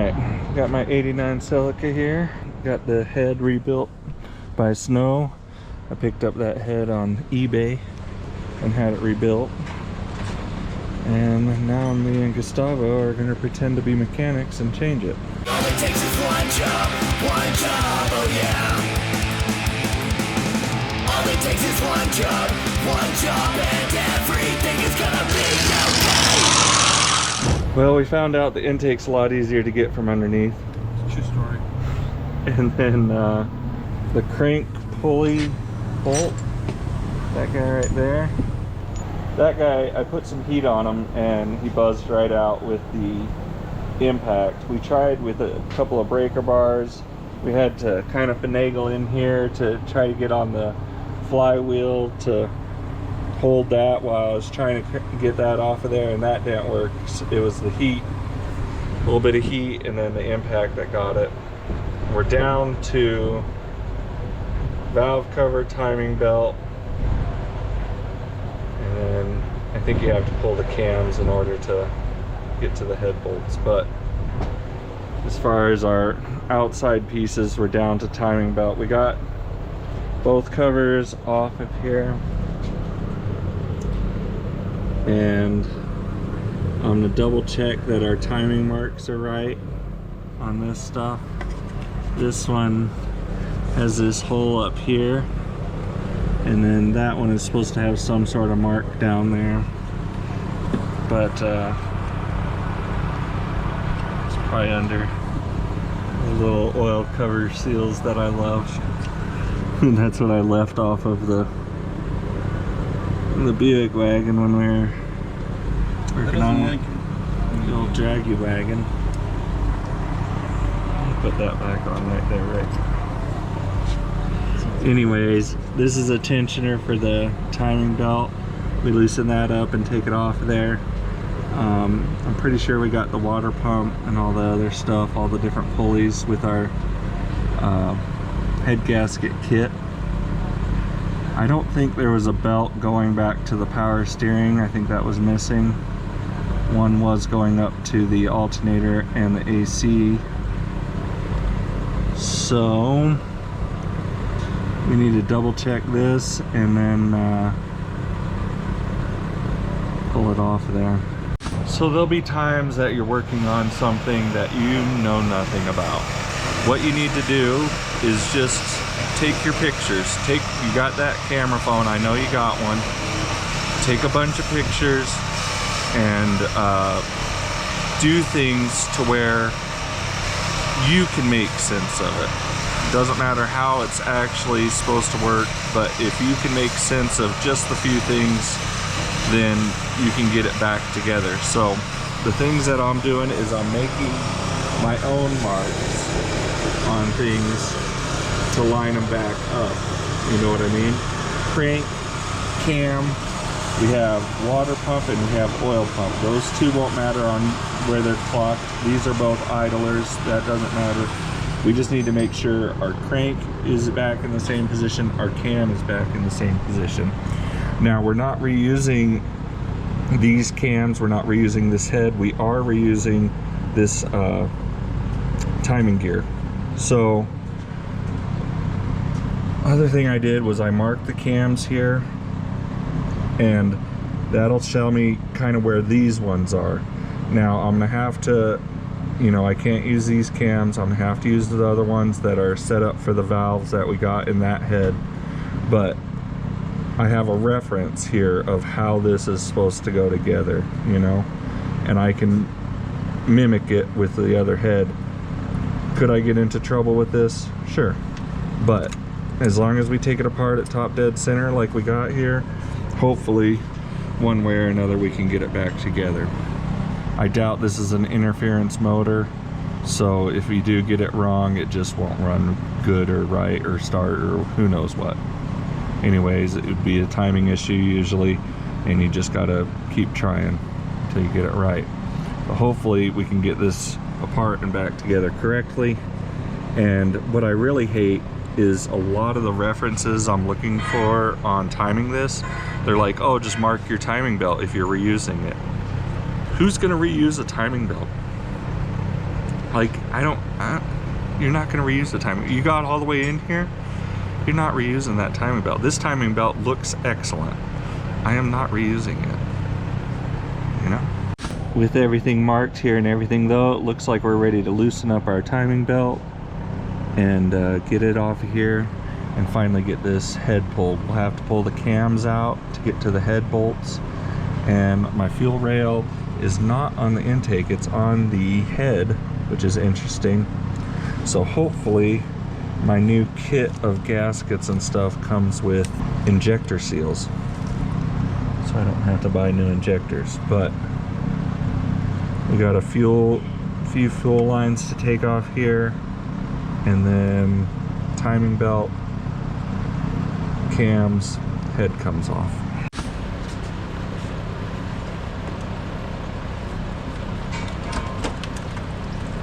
Alright, got my 89 Celica here. Got the head rebuilt by Snow. I picked up that head on eBay and had it rebuilt. And now me and Gustavo are going to pretend to be mechanics and change it. All it takes is one job, oh yeah. All it takes is one job, and everything is gonna be okay. Well, we found out the intake's a lot easier to get from underneath. True story. And then the crank pulley bolt, that guy right there. That guy, I put some heat on him and he buzzed right out with the impact. We tried with a couple of breaker bars. We had to kind of finagle in here to try to get on the flywheel to hold that while I was trying to get that off of there, and that didn't work. It was the heat, a little bit of heat, and then the impact that got it. We're down to valve cover, timing belt, and then I think you have to pull the cams in order to get to the head bolts. But as far as our outside pieces, we're down to timing belt. We got both covers off of here, and I'm gonna double check that our timing marks are right on this stuff. This one has this hole up here, and then that one is supposed to have some sort of mark down there, but it's probably under the little oil cover seals that I love. And that's what I left off of the Buick wagon when we were working on it. The old draggy wagon. Put that back on right there, right? Anyways, this is a tensioner for the timing belt. We loosen that up and take it off of there. I'm pretty sure we got the water pump and all the other stuff, all the different pulleys with our head gasket kit. I don't think there was a belt going back to the power steering. I think that was missing. One was going up to the alternator and the AC. So we need to double check this and then pull it off there. So there'll be times that you're working on something that you know nothing about. What you need to do is just take your pictures. You got that camera phone, I know you got one. Take a bunch of pictures and do things to where you can make sense of it. Doesn't matter how it's actually supposed to work, but if you can make sense of just the few things, then you can get it back together. So the things that I'm doing is I'm making my own marks on things to line them back up. You know what I mean? Crank, cam, we have water pump and we have oil pump. Those two won't matter on where they're clocked. These are both idlers. That doesn't matter. We just need to make sure our crank is back in the same position, our cam is back in the same position. Now we're not reusing these cams, we're not reusing this head, we are reusing this timing gear. So other thing I did was I marked the cams here, and that'll show me kind of where these ones are. Now I'm gonna have to, you know, I can't use these cams, I'm gonna have to use the other ones that are set up for the valves that we got in that head, but I have a reference here of how this is supposed to go together, you know, and I can mimic it with the other head. Could I get into trouble with this? Sure, but as long as we take it apart at top dead center like we got here, hopefully one way or another we can get it back together. I doubt this is an interference motor, so if you do get it wrong, it just won't run good or right or start or who knows what. Anyways, it would be a timing issue usually, and you just gotta keep trying until you get it right. But hopefully we can get this apart and back together correctly. And what I really hate is a lot of the references I'm looking for on timing this, they're like, oh, just mark your timing belt if you're reusing it. Who's gonna reuse a timing belt? Like, you're not gonna reuse the timing. You got all the way in here, you're not reusing that timing belt. This timing belt looks excellent. I am not reusing it, you know? With everything marked here and everything though, it looks like we're ready to loosen up our timing belt and get it off of here and finally get this head pulled. We'll have to pull the cams out to get to the head bolts, and my fuel rail is not on the intake, it's on the head, which is interesting. So hopefully my new kit of gaskets and stuff comes with injector seals, so I don't have to buy new injectors. But we got a few fuel lines to take off here, and then timing belt, cams, head comes off.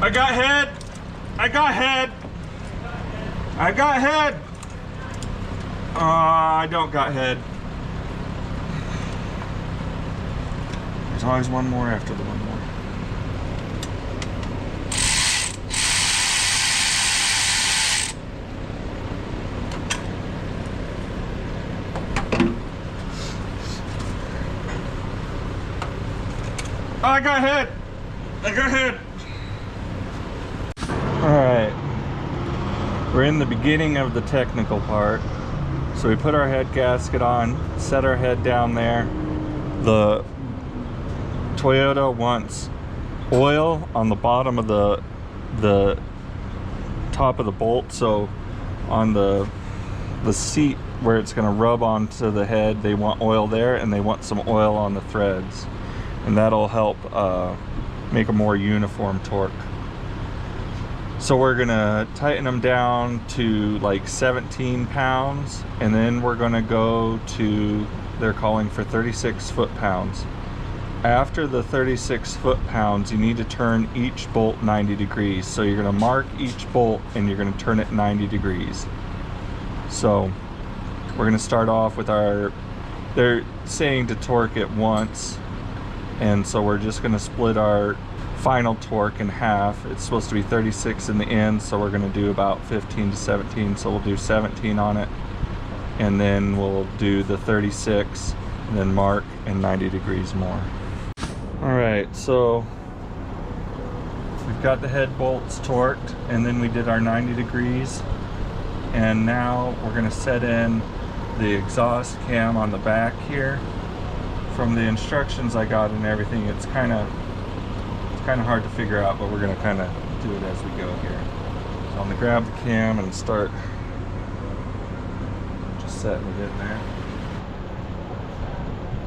I got head! I got head! I got head! I don't got head. There's always one more after the one more. Oh, I got head! I got head! Alright. We're in the beginning of the technical part. So we put our head gasket on, set our head down there. The Toyota wants oil on the bottom of the top of the bolt, so on the seat where it's going to rub onto the head, they want oil there, and they want some oil on the threads, and that'll help make a more uniform torque. So we're gonna tighten them down to like 17 pounds, and then we're gonna go to, they're calling for 36 foot-pounds. After the 36 foot-pounds, you need to turn each bolt 90 degrees. So you're gonna mark each bolt and you're gonna turn it 90 degrees. So we're gonna start off with our, they're saying to torque it once, and so we're just gonna split our final torque in half. It's supposed to be 36 in the end, so we're going to do about 15 to 17, so we'll do 17 on it, and then we'll do the 36 and then mark and 90 degrees more. Alright, so we've got the head bolts torqued, and then we did our 90 degrees, and now we're going to set in the exhaust cam on the back here. From the instructions I got and everything, it's kind of hard to figure out, but we're going to kind of do it as we go here. So I'm going to grab the cam and start just setting it in there.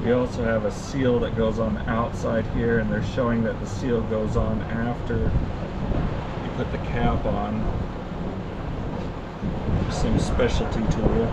We also have a seal that goes on the outside here, and they're showing that the seal goes on after you put the cap on. Some specialty tool.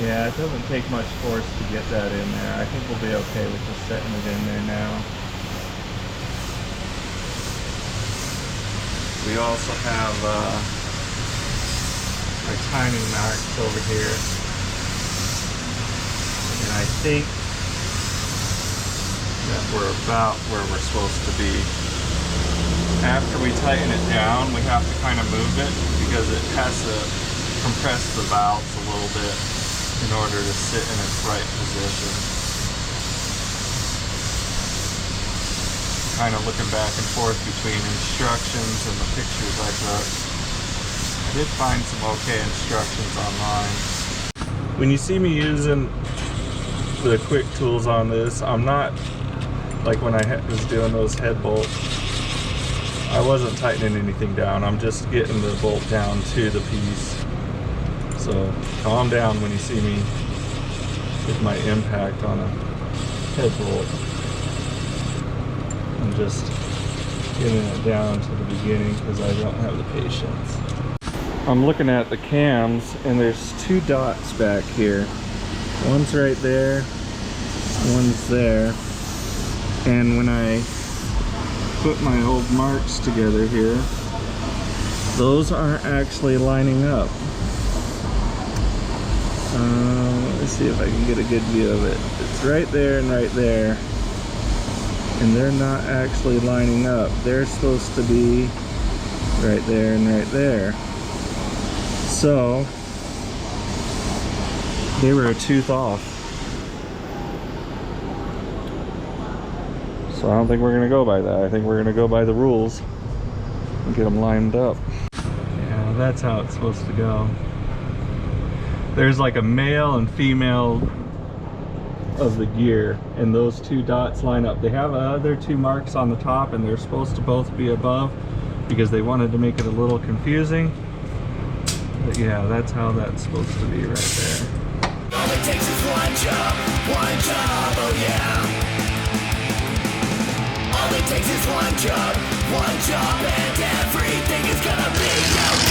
Yeah, it doesn't take much force to get that in there. I think we'll be okay with just setting it in there now. We also have our timing marks over here. And I think that we're about where we're supposed to be. After we tighten it down, we have to kind of move it because it has to compress the valves a little bit in order to sit in its right position. Kind of looking back and forth between instructions and the pictures I took. I did find some okay instructions online. When you see me using the quick tools on this, I'm not like when I was doing those head bolts. I wasn't tightening anything down. I'm just getting the bolt down to the piece. So calm down when you see me with my impact on a head bolt. I'm just getting it down to the beginning because I don't have the patience. I'm looking at the cams, and there's two dots back here. One's right there, one's there. And when I put my old marks together here, those aren't actually lining up. Let me see if I can get a good view of it. It's right there and right there. and they're not actually lining up. They're supposed to be right there and right there. So they were a tooth off. So I don't think we're gonna go by that. I think we're gonna go by the rules and get them lined up. Yeah, that's how it's supposed to go. There's like a male and female of the gear, and those two dots line up. They have other two marks on the top, and they're supposed to both be above because they wanted to make it a little confusing. But yeah, that's how that's supposed to be right there. All it takes is one job, oh yeah. All it takes is one job, and everything is gonna be okay.